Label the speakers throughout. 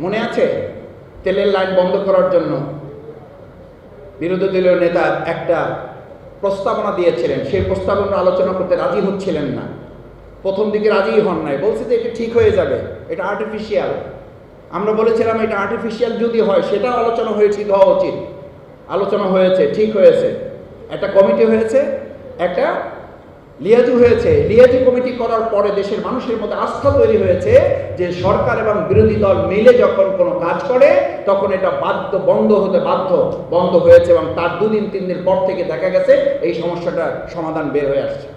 Speaker 1: মনে আছে তেলের লাইন বন্ধ করার জন্য বিরোধী দলীয় নেতা একটা প্রস্তাবনা দিয়েছিলেন, সেই প্রস্তাবনা আলোচনা করতে রাজি হচ্ছিলেন না। প্রথম দিকে রাজি হন নাই, বলছে যে এটা ঠিক হয়ে যাবে, এটা আর্টিফিশিয়াল। আমরা বলেছিলাম এটা আর্টিফিশিয়াল যদি হয় সেটা আলোচনা হয়ে ঠিক হওয়া উচিত। আলোচনা হয়েছে, ঠিক হয়েছে, একটা কমিটি হয়েছে, একটা লিয়াজু হয়েছে। লিয়াজু কমিটি করার পরে দেশের মানুষের মধ্যে আস্থা তৈরি হয়েছে যে সরকার এবং বিরোধী দল মিলে যখন কোনো কাজ করে তখন এটা বন্ধ হয়েছে, এবং তার 2-3 দিন পর থেকে দেখা গেছে এই সমস্যাটা সমাধান বের হয়ে আসছে।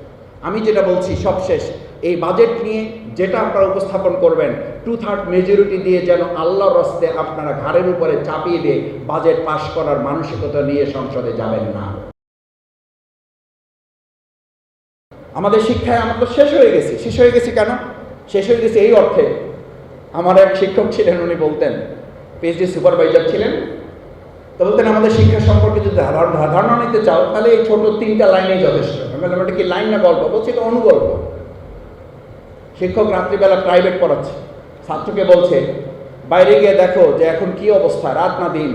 Speaker 1: আমি যেটা বলছি সবশেষ, এই বাজেট নিয়ে যেটা আপনারা উপস্থাপন করবেন 2/3 মেজরিটি দিয়ে যেন আল্লাহর রাস্তে আপনারা ঘাড়ের উপরে চাপিয়ে দিয়ে বাজেট পাশ করার মানসিকতা নিয়ে সংসদে যাবেন না। আমাদের শিক্ষায় আমরা তো শেষ হয়ে গেছি কেন? শেষ হয়ে গেছে এই অর্থে, আমার এক শিক্ষক ছিলেন, উনি বলতেন, পিএইচডি সুপারভাইজার ছিলেন, তো বলতেন আমাদের শিক্ষা সম্পর্কে যদি ধারণা নিতে চাও তাহলে এই ছোট 3টা লাইনেই যথেষ্ট। আমি বললাম এটা কি লাইন না গল্প? বলছি এটা অনুগল্প। শিক্ষক রাত্রিবেলা প্রাইভেট পড়াচ্ছে, ছাত্রকে বলছে বাইরে গিয়ে দেখো যে এখন কি অবস্থা, রাত না দিন।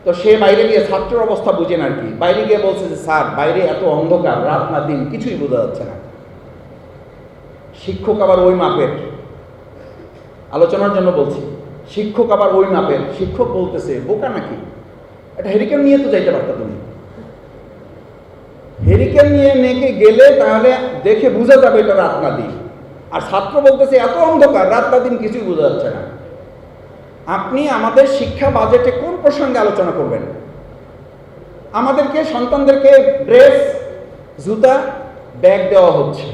Speaker 1: তো সে বাইরে গিয়ে ছাত্রের অবস্থা বুঝেন আর কি, বাইরে গিয়ে বলছে যে স্যার বাইরে এত অন্ধকার, রাত না দিন কিছুই বোঝা যাচ্ছে না। শিক্ষক আবার ওই মাপের, আলোচনার জন্য বলছি, শিক্ষক আবার ওই মাপের। শিক্ষক বলতেছে বোকা নাকি, একটা হেরিকেন নিয়ে তো যাইতে পারতা তুমি, হেরিকেন নিয়ে নেকে গেলে তাহলে দেখে বোঝা যাবে এটা রাত না দিন। আর ছাত্র বলতেছে এত অন্ধকার, রাত না দিন কিছুই বোঝা যাচ্ছে না। আপনি আমাদের শিক্ষা বাজেটে কোন প্রসঙ্গে আলোচনা করবেন? আমাদেরকে সন্তানদেরকে ড্রেস, জুতা, ব্যাগ দেওয়া হচ্ছে।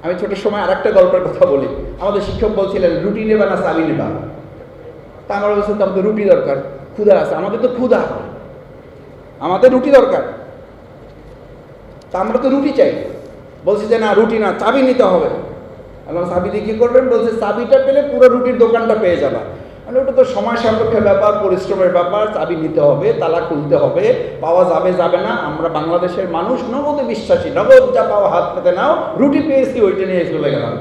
Speaker 1: আমি ছোট সময় আরেকটা গল্পের কথা বলি। আমাদের শিক্ষক বলছিলেন রুটি নেবা না চাবি নেবা? তা আমরা বলছিলাম তো আমাদের রুটি দরকার, ক্ষুধা আছে, আমাদের তো ক্ষুধা, আমাদের রুটি দরকার, তা আমরা তো রুটি চাই। বলছি যে না রুটি না, চাবি নিতে হবে। আল্লাহ চাবি দিয়ে কী করবেন? বলছে চাবিটা পেলে পুরো রুটির দোকানটা পেয়ে যাবা। মানে ওটা তো সময় সাপেক্ষ ব্যাপার, পরিশ্রমের ব্যাপার, চাবি নিতে হবে, তালা খুলতে হবে, পাওয়া যাবে না। আমরা বাংলাদেশের মানুষ নগদে বিশ্বাসী, নগদ যা পাওয়া হাত পেতে নাও, রুটি পেয়েছি ওইটা নিয়ে চলে গেলাম।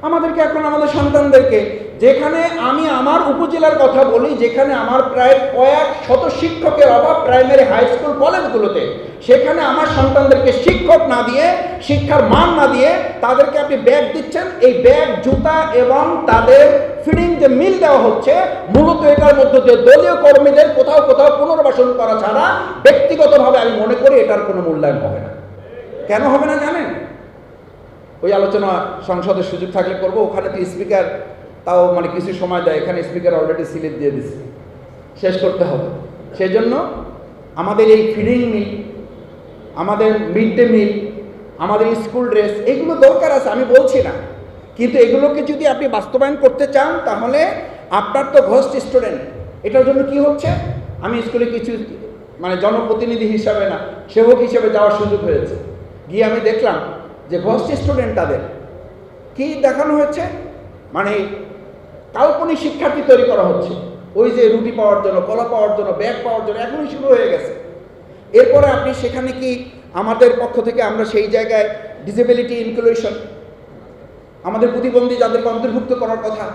Speaker 1: আমাদেরকে এখন আমাদের সন্তানদেরকে, যেখানে আমি আমার উপজেলার কথা বলি, যেখানে আমার প্রায় কয়েক শত শিক্ষকের অভাব প্রাইমারি, হাই স্কুল, কলেজগুলোতে, সেখানে আমার সন্তানদেরকে শিক্ষক না দিয়ে, শিক্ষার মান না দিয়ে তাদেরকে আপনি ব্যাগ দিচ্ছেন। এই ব্যাগ, জুতা এবং তাদের ফিডিং যে মিল দেওয়া হচ্ছে, মূলত এটার মধ্যে দিয়ে দলীয় কর্মীদের কোথাও পুনর্বাসন করা ছাড়া ব্যক্তিগতভাবে আমি মনে করি এটার কোনো মূল্যায়ন হবে না। কেন হবে না জানেন? ওই আলোচনা সংসদের সুযোগ থাকলে করবো। ওখানে তো স্পিকার তাও মানে কিছু সময় দেয়, এখানে স্পিকার অলরেডি সিলেট দিয়ে দিচ্ছে, শেষ করতে হবে। সেই জন্য আমাদের এই ফিডিং মিল, আমাদের মিড ডে মিল, আমাদের স্কুল ড্রেস, এগুলো দরকার আছে, আমি বলছি না, কিন্তু এগুলোকে যদি আপনি বাস্তবায়ন করতে চান তাহলে আপনার তো ঘোস্ট স্টুডেন্ট। এটার জন্য কি হচ্ছে, আমি স্কুলে কিছু মানে জনপ্রতিনিধি হিসাবে না, সেবক হিসেবে যাওয়ার সুযোগ হয়েছে। গিয়ে আমি দেখলাম যে ঘোস্ট স্টুডেন্ট, তাদের কি দেখানো হয়েছে, মানে কাল্পনিক শিক্ষার্থী তৈরি করা হচ্ছে। ওই যে রুটি পাওয়ার জন্য, কলা পাওয়ার জন্য, ব্যাগ পাওয়ার জন্য এখনই শুরু হয়ে গেছে। এরপরে আপনি সেখানে কি আমাদের পক্ষ থেকে আমরা সেই জায়গায় ডিসেবিলিটি ইনক্লুশন, আমাদের প্রতিবন্ধী যাদেরকে অন্তর্ভুক্ত করার কথা,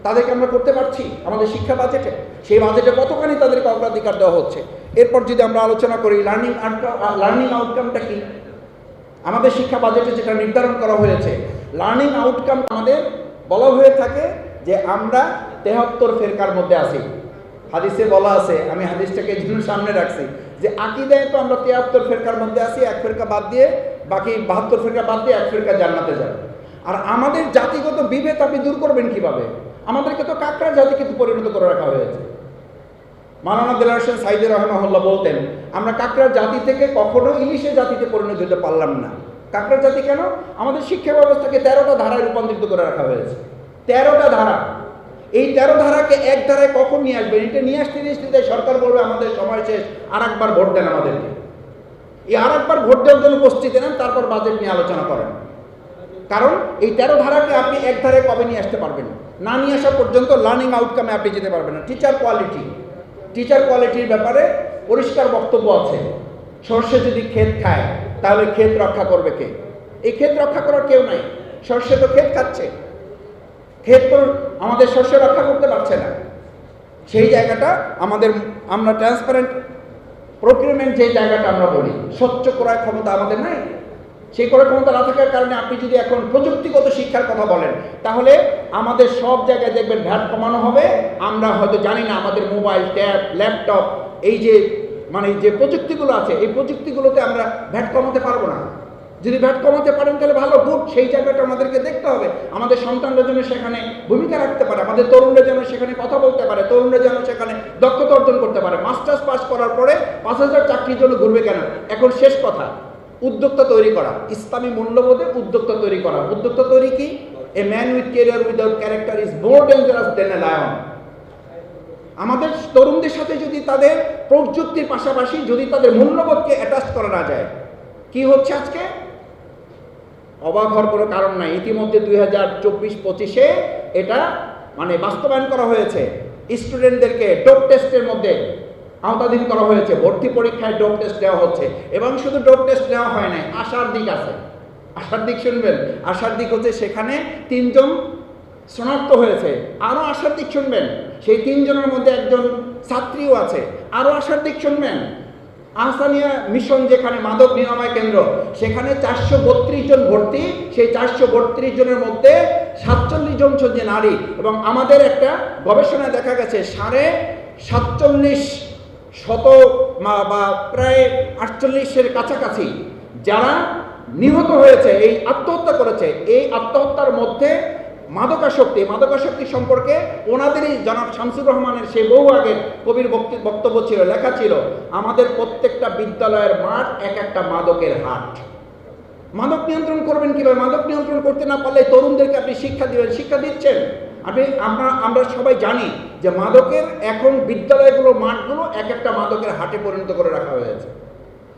Speaker 1: তাদেরকে আমরা করতে পারছি আমাদের শিক্ষা বাজেটে? সেই বাজেটে কতখানি তাদেরকে অগ্রাধিকার দেওয়া হচ্ছে? এরপর যদি আমরা আলোচনা করি লার্নিং আউটকামটা কি, আমাদের শিক্ষা বাজেটে যেটা নির্ধারণ করা হয়েছে, লার্নিং আউটকাম আমাদের বলা হয়ে থাকে যে আমরা 73 ফেরকার মধ্যে আছি। হাদিসে বলা আছে, আমি হাদিসটাকে জন্য সামনে রাখছি, যে আকীদায় তো আমরা 73 ফেরকার মধ্যে আছি, এক ফেরকা বাদ দিয়ে, বাকি 72 ফেরকা বাদ দিয়ে এক ফেরকা জান্নাতে যাবে। আর আমাদের জাতিগত বিভেদ আপনি দূর করবেন কিভাবে? আমাদেরকে তো কাকড়া জাতিকে পরিণত করে রাখা হয়েছে। মাওলানা দেলোয়ার হোসেন সাঈদী রাহিমাহুল্লাহ বলতেন, আমরা কাকড়ার জাতি থেকে কখনো ইলিশের জাতিতে পরিণত হতে পারলাম না। কাকড়ার জাতি কেন? আমাদের শিক্ষা ব্যবস্থাকে 13টা ধারায় রূপান্তরিত করে রাখা হয়েছে। 13টা ধারা, এই 13 ধারাকে এক ধারায় কখন নিয়ে আসবেন? এটা নিয়ে আসতে সরকার বলবে আমাদের সময় শেষ, আর একবার ভোট দেন আমাদেরকে। এই আর একবার ভোট দেওয়ার জন্য প্রস্তুতি নেন, তারপর বাজেট নিয়ে আলোচনা করেন। কারণ এই 13 ধারাকে আপনি এক ধারায় কবে নিয়ে আসতে পারবেন? না নিয়ে আসা পর্যন্ত লার্নিং আউটকামে আপনি যেতে পারবেন না। টিচার কোয়ালিটির ব্যাপারে পরিষ্কার বক্তব্য আছে। সর্ষে যদি ক্ষেত খায় তাহলে ক্ষেত রক্ষা করবে কে? এই ক্ষেত রক্ষা করার কেউ নাই, সর্ষে তো ক্ষেত খাচ্ছে। ক্ষেত তো আমাদের শস্য রক্ষা করতে পারছে না। সেই জায়গাটা আমরা ট্রান্সপারেন্ট প্রকিউরমেন্ট যে জায়গাটা আমরা বলি, স্বচ্ছ ক্রয় ক্ষমতা আমাদের নাই। সেই ক্রয় ক্ষমতা না থাকার কারণে আপনি যদি এখন প্রযুক্তিগত শিক্ষার কথা বলেন, তাহলে আমাদের সব জায়গায় দেখবেন ভ্যাট কমানো হবে। আমরা হয়তো জানি না আমাদের মোবাইল, ট্যাব, ল্যাপটপ, এই যে যে প্রযুক্তিগুলো আছে, এই প্রযুক্তিগুলোতে আমরা ভ্যাট কমাতে পারবো না। যদি ভ্যাট কমাতে পারেন তাহলে ভালো, গুড। সেই জায়গাটা আমাদেরকে দেখতে হবে। আমাদের সন্তানরা যেন সেখানে ভূমিকা রাখতে পারে, আমাদের তরুণরা যেন সেখানে কথা বলতে পারে, তরুণরা যেন সেখানে দক্ষতা অর্জন করতে পারে। মাস্টার্স পাস করার পরে 5,000 চাকরির জন্য ঘুরবে কেন? এখন শেষ কথা, উদ্যোক্তা তৈরি করা, ইসলামী মূল্যবোধে উদ্যোক্তা তৈরি করা। উদ্যোক্তা তৈরি কি? A man with career without character is more dangerous then a lion. আমাদের তরুণদের সাথে যদি তাদের প্রযুক্তির পাশাপাশি যদি তাদের মূল্যবোধকে অ্যাটাচ করা না যায়, কি হচ্ছে আজকে? অবাক হওয়ার কোনো কারণ নাই। ইতিমধ্যে 2024-25-এ এটা বাস্তবায়ন করা হয়েছে। স্টুডেন্টদেরকে ডোপ টেস্টের মধ্যে আওতাধীন করা হয়েছে। ভর্তি পরীক্ষায় ডোপ টেস্ট দেওয়া হচ্ছে। এবং শুধু ডোপ টেস্ট দেওয়া হয় নাই, আশার দিক আছে। আশার দিক শুনবেন। আশার দিক হচ্ছে সেখানে 3 জন শনাক্ত হয়েছে। আরও আশার দিক শুনবেন, সেই 3 জনের মধ্যে একজন ছাত্রীও আছে। আরও আশার দিক শুনবেন, আহসানিয়া মিশন যেখানে মাদক নিরাময় কেন্দ্র, সেখানে 432 জন ভর্তি। সেই 432 জনের মধ্যে 47 জন হচ্ছে নারী। এবং আমাদের একটা গবেষণায় দেখা গেছে 47.5% বা প্রায় 48-এর কাছাকাছি যারা নিহত হয়েছে, এই আত্মহত্যা করেছে, এই আত্মহত্যার মধ্যে মাদকাসক্তি সম্পর্কে ওনাদেরই জনাব শামসুর রহমানের সেই বহু আগের কবির বক্তব্য ছিল, লেখা ছিল, আমাদের প্রত্যেকটা বিদ্যালয়ের মাঠ এক একটা মাদকের হাট। মাদক নিয়ন্ত্রণ করবেন কিভাবে? মাদক নিয়ন্ত্রণ করতে না পারলে তরুণদেরকে আপনি শিক্ষা দিবেন, শিক্ষা দিচ্ছেন আমরা সবাই জানি যে মাদকের এখন বিদ্যালয়গুলো, মাঠগুলো এক একটা মাদকের হাটে পরিণত করে রাখা হয়েছে।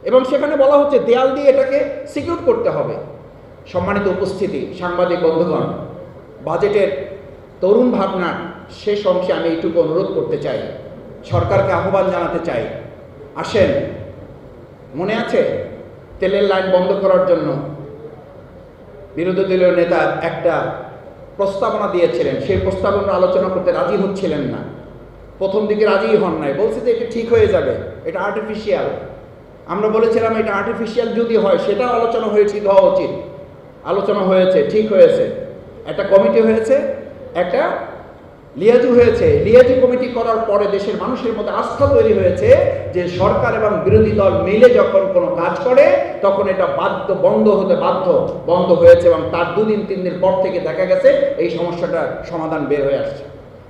Speaker 1: এবং সেখানে বলা হচ্ছে দেয়াল দিয়ে এটাকে সিকিউর করতে হবে। সম্মানিত উপস্থিতি, সাংবাদিক বন্ধুগণ, বাজেটের তরুণ ভাবনার শেষ অংশে আমি এইটুকু অনুরোধ করতে চাই, সরকারকে আহ্বান জানাতে চাই, আসেন। মনে আছে তেলের লাইন বন্ধ করার জন্য বিরোধী দলীয় নেতা একটা প্রস্তাবনা দিয়েছিলেন। সেই প্রস্তাবনা আলোচনা করতে রাজি হচ্ছিলেন না। প্রথম দিকে রাজিই হন নাই, বলছে যে এটা ঠিক হয়ে যাবে, এটা আর্টিফিশিয়াল। আমরা বলেছিলাম এটা আর্টিফিশিয়াল যদি হয় সেটা আলোচনা হয়ে ঠিক হওয়া উচিত। আলোচনা হয়েছে, ঠিক হয়েছে, একটা কমিটি হয়েছে, একটা লিয়াজু হয়েছে। লিয়াজু কমিটি করার পরে দেশের মানুষের মধ্যে আস্থা তৈরি হয়েছে যে সরকার এবং বিরোধী দল মিলে যখন কোনো কাজ করে তখন এটা বন্ধ হয়েছে। এবং তার 2-3 দিন পর থেকে দেখা গেছে এই সমস্যাটার সমাধান বের হয়ে আসছে।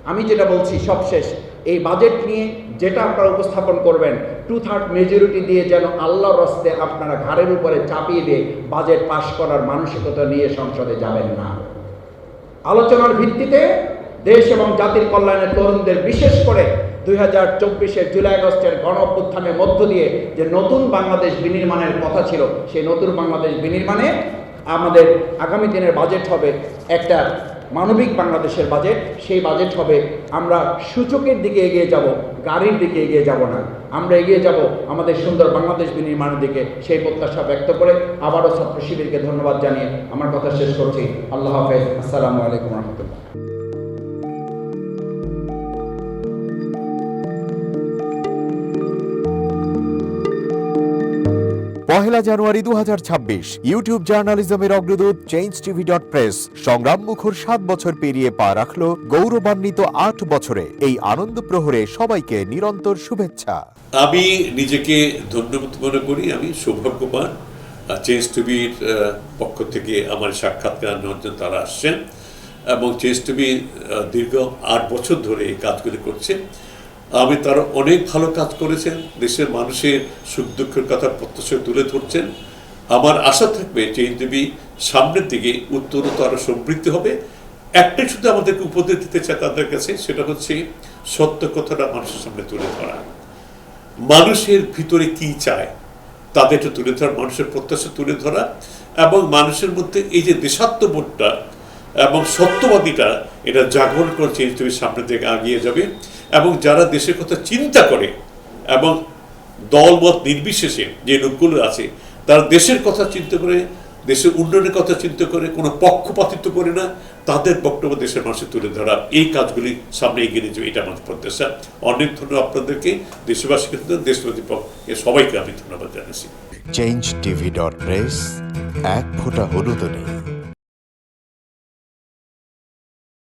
Speaker 1: আমি যেটা বলছি সবশেষ, এই বাজেট নিয়ে যেটা আপনারা উপস্থাপন করবেন 2/3 মেজরিটি দিয়ে যেন আল্লাহর রাস্তে আপনারা ঘাড়ের উপরে চাপিয়ে দিয়ে বাজেট পাশ করার মানসিকতা নিয়ে সংসদে যাবেন না। আলোচনার ভিত্তিতে দেশ এবং জাতির কল্যাণে তরুণদের, বিশেষ করে 2024-এর জুলাই আগস্টের গণ অভ্যুত্থানের মধ্য দিয়ে যে নতুন বাংলাদেশ বিনির্মাণের কথা ছিল, সেই নতুন বাংলাদেশ বিনির্মাণে আমাদের আগামী দিনের বাজেট হবে একটা মানবিক বাংলাদেশের বাজেট। সেই বাজেট হবে আমরা সূচকের দিকে এগিয়ে যাব, গাড়ির দিকে এগিয়ে যাব না। আমরা এগিয়ে যাব আমাদের সুন্দর বাংলাদেশ বিনির্মাণের দিকে। সেই প্রত্যাশা ব্যক্ত করে আবারও ছাত্র শিবিরকে ধন্যবাদ জানিয়ে আমার কথা শেষ করছি। আল্লাহ হাফেজ। আসসালামু আলাইকুম রহমতুল্লাহ।
Speaker 2: পহেলা জানুয়ারি 2026 ইউটিউব জার্নালিজমের অগ্রদূত changeTV.press সংগ্রাম মুখর 7 বছর পেরিয়ে পা রাখলো গৌরবান্বিত 8 বছরে। এই আনন্দ প্রহরে সবাইকে নিরন্তর শুভেচ্ছা।
Speaker 3: আমি নিজেকে ধন্যবাদ মনে করি। আমি সৌভাগ্যবান, চেঞ্জ টিভির পক্ষ থেকে আমার সাক্ষাৎকার নেওয়ার জন্য তারা আসছেন এবং চেঞ্জ টিভি দীর্ঘ 8 বছর ধরে এই কাজগুলি করছে। আমি তারা অনেক ভালো কাজ করেছেন, দেশের মানুষের সুখ দুঃখের কথা প্রত্যক্ষ তুলে ধরছেন। আমার আশা থাকবে চেঞ্জ টিভি সামনের দিকে উত্তরোত্তর আরও সমৃদ্ধ হবে। একটাই শুধু আমাদেরকে উপদেশ দিতে চায় তাদের কাছে, সেটা হচ্ছে সত্য কথাটা মানুষের সামনে তুলে ধরা, মানুষের ভিতরে কি চায় তাদেরটা তুলে ধরা, মানুষের প্রত্যাশা তুলে ধরা এবং মানুষের মধ্যে এই যে দেশাত্মবোধটা এবং সত্যবাদীটা এটা জাগরণ করে চেঞ্জ টিভির সামনের দিকে এগিয়ে যাবে। এবং যারা দেশের কথা চিন্তা করে এবং দলমত নির্বিশেষে যে লোকগুলো আছে তারা দেশের কথা চিন্তা করে, দেশের উন্নয়নের কথা চিন্তা করে, কোনো পক্ষপাতিত্ব করে না, তাদের বক্তব্য দেশের মানুষের তুলে ধরা, এই কাজগুলি সামনে এগিয়ে নিয়ে যাবে, এটা আমাদের প্রত্যাশা। অনেক ধন্যবাদ আপনাদেরকে, দেশবাসীকে, দেশবাসী সবাইকে আমি ধন্যবাদ জানাচ্ছি।
Speaker 2: changeTV.press, এক ফোঁটা হলুদও নেই।